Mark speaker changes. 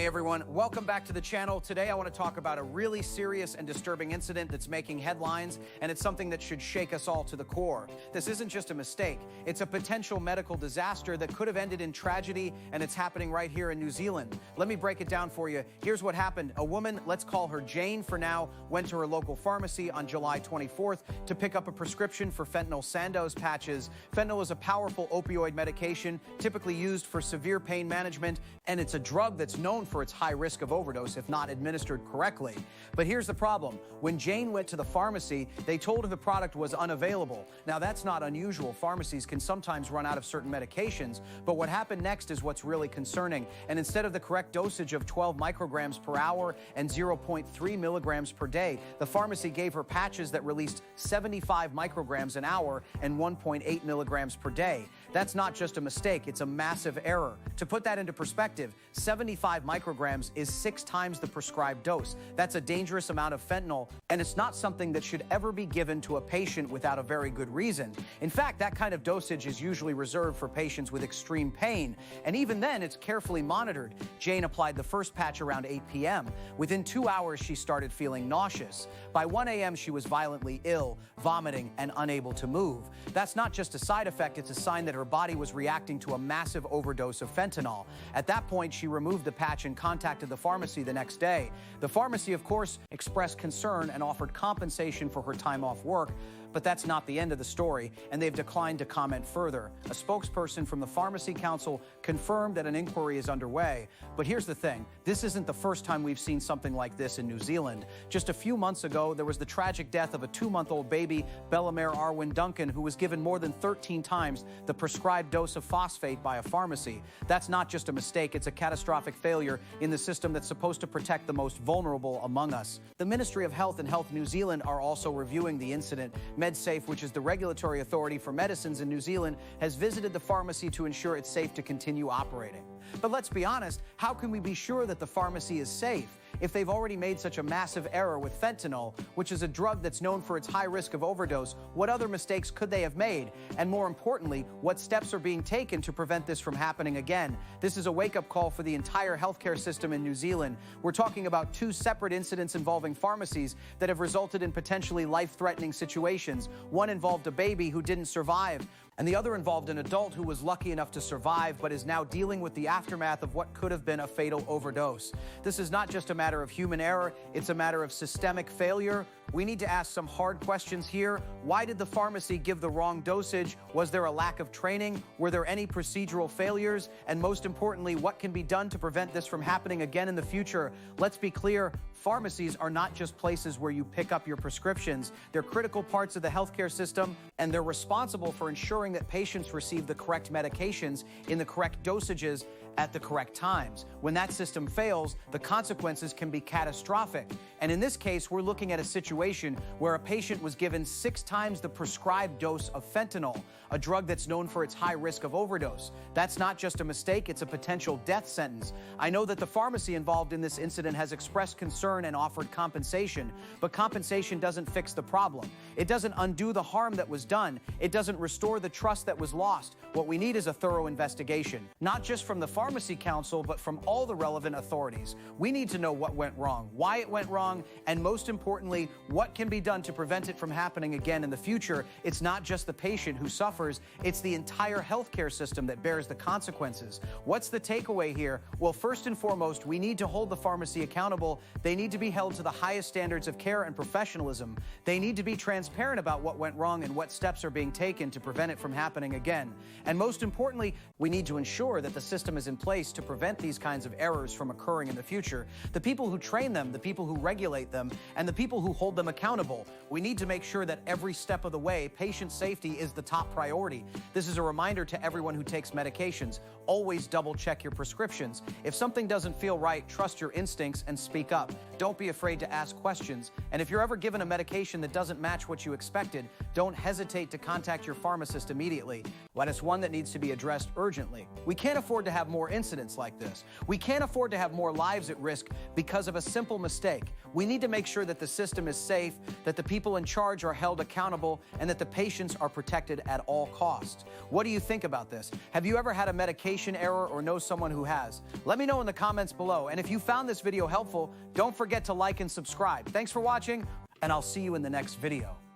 Speaker 1: everyone, welcome back to the channel. Today I want to talk about a really serious and disturbing incident that's making headlines, and it's something that should shake us all to the core. This isn't just a mistake, it's a potential medical disaster that could have ended in tragedy, and it's happening right here in New Zealand. Let me break it down for you. Here's what happened. A woman, let's call her Jane for now, went to her local pharmacy on July 24th to pick up a prescription for fentanyl Sandoz patches. Fentanyl is a powerful opioid medication typically used for severe pain management, and it's a drug that's known for its high risk of overdose if not administered correctly. But here's the problem. When Jane went to the pharmacy, they told her the product was unavailable. Now, that's not unusual. Pharmacies can sometimes run out of certain medications, but what happened next is what's really concerning. And instead of the correct dosage of 12 micrograms per hour and 0.3 milligrams per day, the pharmacy gave her patches that released 75 micrograms an hour and 1.8 milligrams per day. That's not just a mistake, it's a massive error. To put that into perspective, 75 micrograms is 6 times the prescribed dose. That's a dangerous amount of fentanyl, and it's not something that should ever be given to a patient without a very good reason. In fact, that kind of dosage is usually reserved for patients with extreme pain, and even then, it's carefully monitored. Jane applied the first patch around 8 p.m. Within 2 hours, she started feeling nauseous. By 1 a.m., she was violently ill, vomiting, and unable to move. That's not just a side effect, it's a sign that her body was reacting to a massive overdose of fentanyl. At that point, she removed the patch and contacted the pharmacy the next day. The pharmacy, of course, expressed concern and offered compensation for her time off work, but that's not the end of the story, and they've declined to comment further. A spokesperson from the Pharmacy Council confirmed that an inquiry is underway. But here's the thing, this isn't the first time we've seen something like this in New Zealand. Just a few months ago, there was the tragic death of a 2-month-old baby, Bellamere Arwen Duncan, who was given more than 13 times the prescribed dose of phosphate by a pharmacy. That's not just a mistake, it's a catastrophic failure in the system that's supposed to protect the most vulnerable among us. The Ministry of Health and Health New Zealand are also reviewing the incident. MedSafe, which is the regulatory authority for medicines in New Zealand, has visited the pharmacy to ensure it's safe to continue operating. But let's be honest, how can we be sure that the pharmacy is safe if they've already made such a massive error with fentanyl, which is a drug that's known for its high risk of overdose? What other mistakes could they have made? And more importantly, what steps are being taken to prevent this from happening again? This is a wake-up call for the entire healthcare system in New Zealand. We're talking about 2 separate incidents involving pharmacies that have resulted in potentially life-threatening situations. One involved a baby who didn't survive, and the other involved an adult who was lucky enough to survive but is now dealing with the aftermath of what could have been a fatal overdose. This is not just a matter of human error, it's a matter of systemic failure. We need to ask some hard questions here. Why did the pharmacy give the wrong dosage? Was there a lack of training? Were there any procedural failures? And most importantly, what can be done to prevent this from happening again in the future? Let's be clear, pharmacies are not just places where you pick up your prescriptions. They're critical parts of the healthcare system, and they're responsible for ensuring that patients receive the correct medications in the correct dosages at the correct times. When that system fails, the consequences can be catastrophic. And in this case, we're looking at a situation where a patient was given 6 times the prescribed dose of fentanyl, a drug that's known for its high risk of overdose. That's not just a mistake, it's a potential death sentence. I know that the pharmacy involved in this incident has expressed concern and offered compensation, but compensation doesn't fix the problem. It doesn't undo the harm that was done. It doesn't restore the trust that was lost. What we need is a thorough investigation, not just from the Pharmacy Council, but from all the relevant authorities. We need to know what went wrong, why it went wrong, and most importantly, what can be done to prevent it from happening again in the future. It's not just the patient who suffers, it's the entire healthcare system that bears the consequences. What's the takeaway here? Well, first and foremost, we need to hold the pharmacy accountable. They need to be held to the highest standards of care and professionalism. They need to be transparent about what went wrong and what steps are being taken to prevent it from happening again. And most importantly, we need to ensure that the system is in place to prevent these kinds of errors from occurring in the future. The people who train them, the people who regulate them, and the people who hold them accountable. We need to make sure that every step of the way, patient safety is the top priority. This is a reminder to everyone who takes medications. Always double-check your prescriptions. If something doesn't feel right, trust your instincts and speak up. Don't be afraid to ask questions. And if you're ever given a medication that doesn't match what you expected, don't hesitate to contact your pharmacist immediately. When it's one that needs to be addressed urgently. We can't afford to have more incidents like this. We can't afford to have more lives at risk because of a simple mistake. We need to make sure that the system is safe, that the people in charge are held accountable, and that the patients are protected at all costs. What do you think about this? Have you ever had a medication medication error or know someone who has? Let me know in the comments below. And if you found this video helpful, don't forget to like and subscribe. Thanks for watching, and I'll see you in the next video.